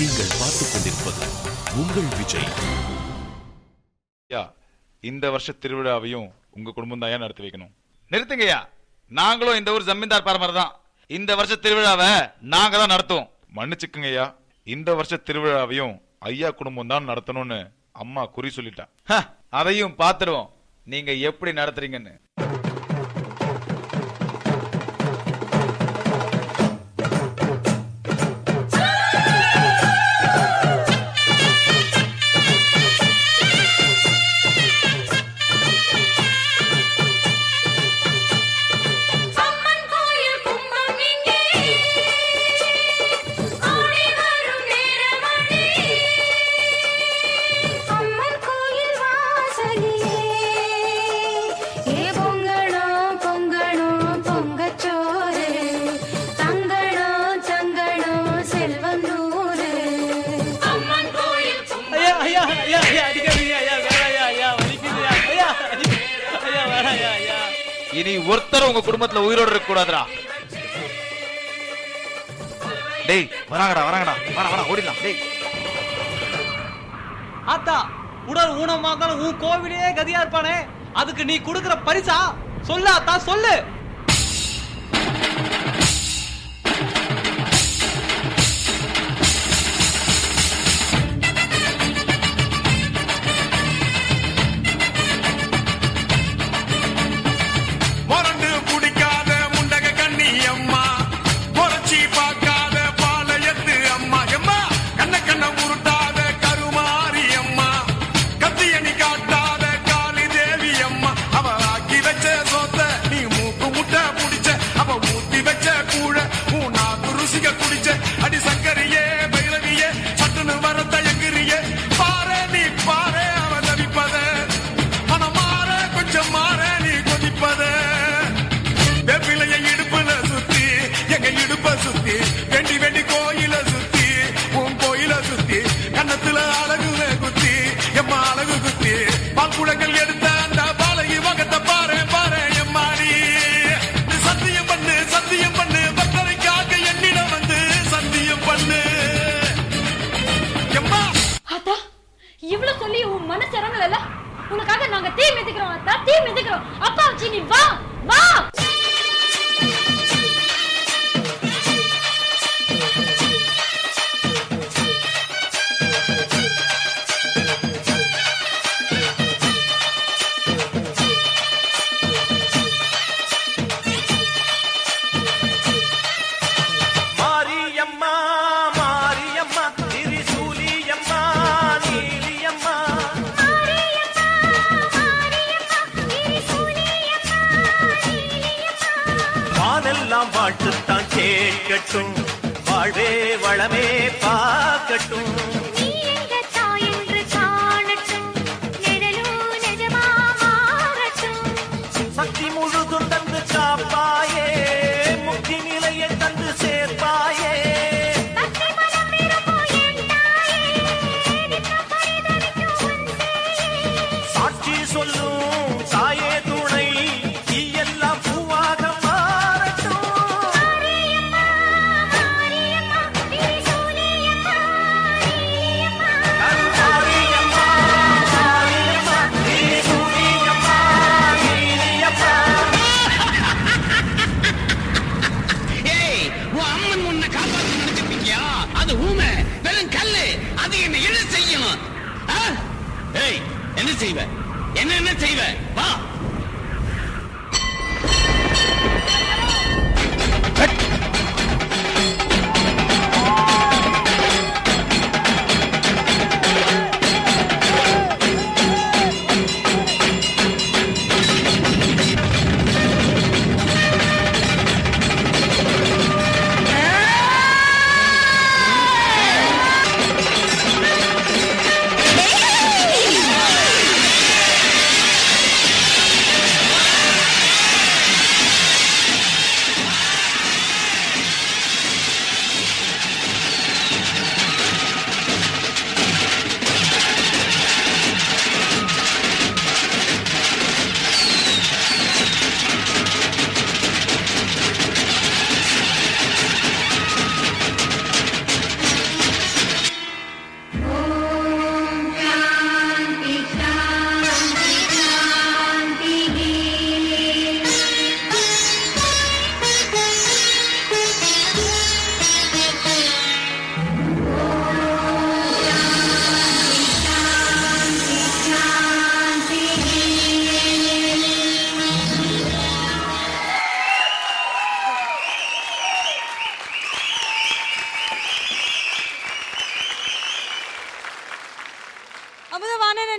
நீங்கள் பார்த்துக் கொண்டிருப்பது உங்கள் விஜய். இந்த வருஷ திருவிழாவையும் உங்க குடும்பம் தான் நடத்தி வைக்கணும். நிறுத்துங்கய்யா, நாங்களும் இந்த ஊர் ஜமீன்தார் பாரம்பரியம் தான். இந்த வருஷ திருவிழாவை நாங்க தான் நடத்துவோம். மன்னிச்சுக்குங்கய்யா, இந்த வருஷ திருவிழாவையும் ஐயா குடும்பம் தான் நடத்தணும்னு அம்மா குறி சொல்லிட்டா. அதையும் பாத்துடுவோம் நீங்க எப்படி நடத்துறீங்கன்னு. இனி ஒருத்தர் உங்க குடும்பத்துல உயிரோடு இருக்க கூடாதுடா. டேய் வராங்கடா வராங்கடா, வாடா ஓடிடலாம். டேய் ஆத்தா, உடல் ஊனமாக உன் கோவிலே கதியா இருப்பானே, அதுக்கு நீ கொடுக்கிற பரிசா சொல்லு ஆத்தா, சொல்லு. உனக்காக நாங்க தீ மிதிக்கிறோம் அத்தா, தீ மிதிக்கிறோம். அப்பா வச்சு நீ வா வா. வாழ்த்துத்தான் கேட்கட்டும், வாழ்வே வளமே பார்க்கட்டும். நீ எங்க தாய் என்று காணட்டும், நிழலும் நிஜமா மாறட்டும். சக்தி முழுதும் தந்து காப்பாயே, முக்தி நிலையை தந்து சேர்ப்பாயே. சாட்சி சொல்லும் தாயே துணை, நீ எல்லாம் பூவாக என்ன செய்வ, என்ன செய்வ, வா.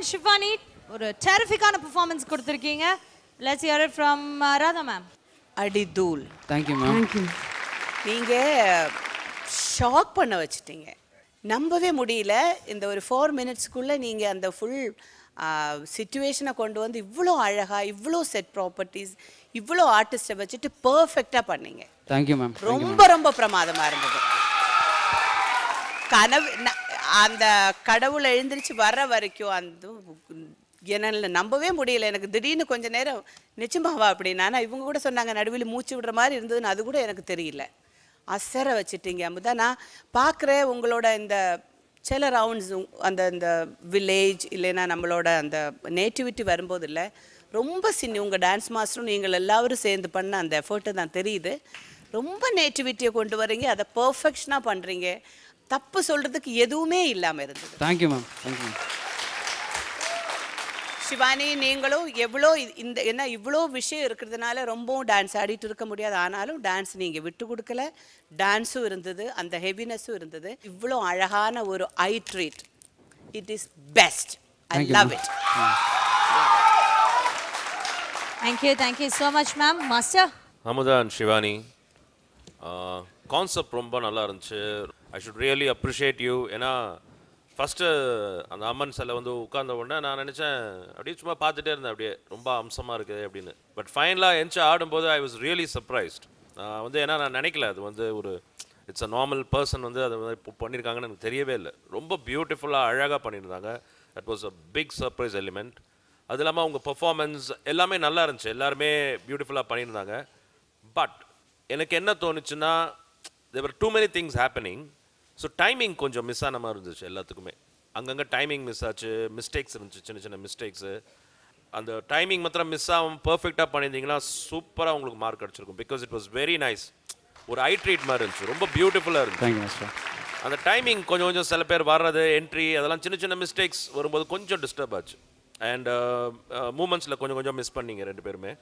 அண்ட் ஷிவானி ஒரு டெரிஃபிக்கான பெர்ஃபார்மன்ஸ் கொடுத்திருக்கீங்க. Let's hear it from Radha ma'am. அடிதூல். Thank you ma'am. நீங்க ஷாக் பண்ண வச்சிட்டீங்க. நம்பவே முடியல. இந்த ஒரு 4 மினிட்ஸ்க்குள்ள நீங்க அந்த ஃபுல் சிச்சுவேஷனை கொண்டு வந்து இவ்வளோ அழகா, இவ்வளோ செட் ப்ராப்பர்ட்டிஸ், இவ்வளோ ஆர்டிஸ்ட்டை வச்சுட்டு பர்ஃபெக்டாக பண்ணீங்க. Thank you ma'am. ரொம்ப ரொம்ப பிரமாதமாக இருந்தது. கனவு அந்த கடவுளை எழுந்திரிச்சு வர்ற வரைக்கும் அந்த என்னால் நம்பவே முடியல. எனக்கு திடீர்னு கொஞ்ச நேரம் நிச்சயமாவா அப்படின்னா, ஆனால் இவங்க கூட சொன்னாங்க நடுவில் மூச்சு விடுற மாதிரி இருந்ததுன்னு, அது கூட எனக்கு தெரியல. அசர வச்சுட்டீங்க அமுதா. நான் பார்க்குறேன் உங்களோட இந்த சில ரவுண்ட்ஸ் அந்த இந்த வில்லேஜ் இல்லைன்னா நம்மளோட அந்த நேட்டிவிட்டி வரும்போது இல்லை, ரொம்ப உங்கள் டான்ஸ் மாஸ்டரும் நீங்கள் எல்லாரும் சேர்ந்து பண்ண அந்த எஃபர்ட்டு தான் தெரியுது. ரொம்ப நேட்டிவிட்டியை கொண்டு வரீங்க, அதை பர்ஃபெக்ஷனாக பண்ணுறீங்க. தப்பு சொல்கிறதுக்கு எதுவுமே இல்லாமல் இருந்தது. Thank you ma'am. Thank you ma'am. Shivani, நீங்களும் எவ்வளோ இந்த என்ன இவ்வளோ விஷயம் இருக்கிறதுனால ரொம்பவும் டான்ஸ் ஆடிட்டு இருக்க முடியாது. ஆனாலும் டான்ஸ் நீங்கள் விட்டு கொடுக்கல. டான்ஸும் இருந்தது, அந்த ஹெவினஸும் இருந்தது. இவ்வளோ அழகான ஒரு eye treat. It is best. I love it. Thank you so much ma'am. Master Amudha and Shivani, concept ரொம்ப நல்லா இருந்துச்சு. I should really appreciate you. ஏன்னா ஃபஸ்ட்டு அந்த அம்மன் சிலை வந்து உட்கார்ந்த உடனே நான் நினச்சேன், அப்படியே சும்மா பார்த்துட்டே இருந்தேன், அப்படியே ரொம்ப அம்சமாக இருக்குது அப்படின்னு. பட் ஃபைனலாக எந்திச்சு ஆடும்போது ஐ வாஸ் ரியலி சர்ப்ரைஸ்ட். வந்து ஏன்னா நான் நினைக்கல அது வந்து ஒரு இட்ஸ் அ நார்மல் பர்சன் வந்து அதை வந்து இப்போ பண்ணியிருக்காங்கன்னு எனக்கு தெரியவே இல்லை. ரொம்ப பியூட்டிஃபுல்லாக அழகாக பண்ணியிருந்தாங்க. That was a big surprise element. அது இல்லாமல் அவங்க பெர்ஃபார்மன்ஸ் எல்லாமே நல்லா இருந்துச்சு. எல்லாருமே பியூட்டிஃபுல்லாக பண்ணியிருந்தாங்க. பட் எனக்கு என்ன தோணுச்சுன்னா, there were too many things happening. So timing கொஞ்சம் மிஸ் ஆன மாதிரி இருந்துச்சு எல்லாத்துக்குமே. அங்கங்கே டைமிங் மிஸ் ஆச்சு, மிஸ்டேக்ஸ் இருந்துச்சு, சின்ன சின்ன மிஸ்டேக்ஸு. அந்த டைமிங் மாத்திரம் மிஸ் ஆகும் பர்ஃபெக்டாக பண்ணியிருந்தீங்கன்னா சூப்பராக உங்களுக்கு மார்க் கிடச்சிருக்கும். Because it was very nice. ஒரு ஐ ட்ரீட் மாதிரி இருந்துச்சு, ரொம்ப பியூட்டிஃபுல்லாக இருந்துச்சு. அந்த டைமிங் கொஞ்சம் கொஞ்சம் சில பேர் வர்றது, என்ட்ரி, அதெல்லாம் சின்ன சின்ன மிஸ்டேக்ஸ் வரும்போது கொஞ்சம் டிஸ்டர்ப் ஆச்சு. அண்ட் மூமெண்ட்ஸில் கொஞ்சம் கொஞ்சம் மிஸ் பண்ணீங்க 2 பேருமே.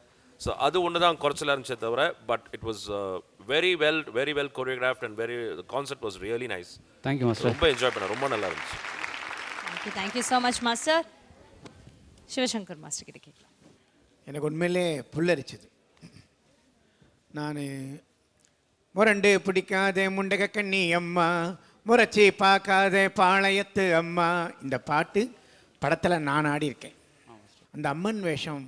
ஸோ அது ஒன்று தான் குறைச்சலாக இருந்துச்சே தவிர, but it was very well choreographed and the concept was really nice. Thank you master. ரொம்ப என்ஜாய் பண்ணேன், ரொம்ப நல்லா இருந்துச்சு. Thank you so much master. Sivasankar master கிட்ட கேட்கலாம். எனக்கு உண்மையிலே புல்லரிச்சது. நான் முரண்டு பிடிக்காதே முண்டக கண்ணி அம்மா, முறைச்சி பார்க்காதே பாளையத்து அம்மா, இந்த பாட்டு படத்தில் நான் ஆடி இருக்கேன். அந்த அம்மன் வேஷம்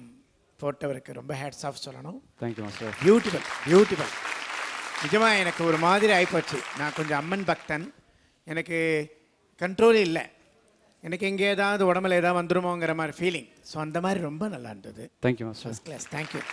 போட்டவருக்கு ரொம்ப ஹேட்ஸ் ஆஃப் சொல்லணும். Thank you master. பியூட்டிஃபுல். நிஜமாக எனக்கு ஒரு மாதிரி ஆகிப்போச்சு. நான் கொஞ்சம் அம்மன் பக்தன், எனக்கு கண்ட்ரோல் இல்லை. எனக்கு எங்கே ஏதாவது உடம்புல ஏதாவது வந்துடுமோங்கிற மாதிரி ஃபீலிங். ஸோ அந்த மாதிரி ரொம்ப நல்லா இருந்தது. Thank you master. First class. Thank you.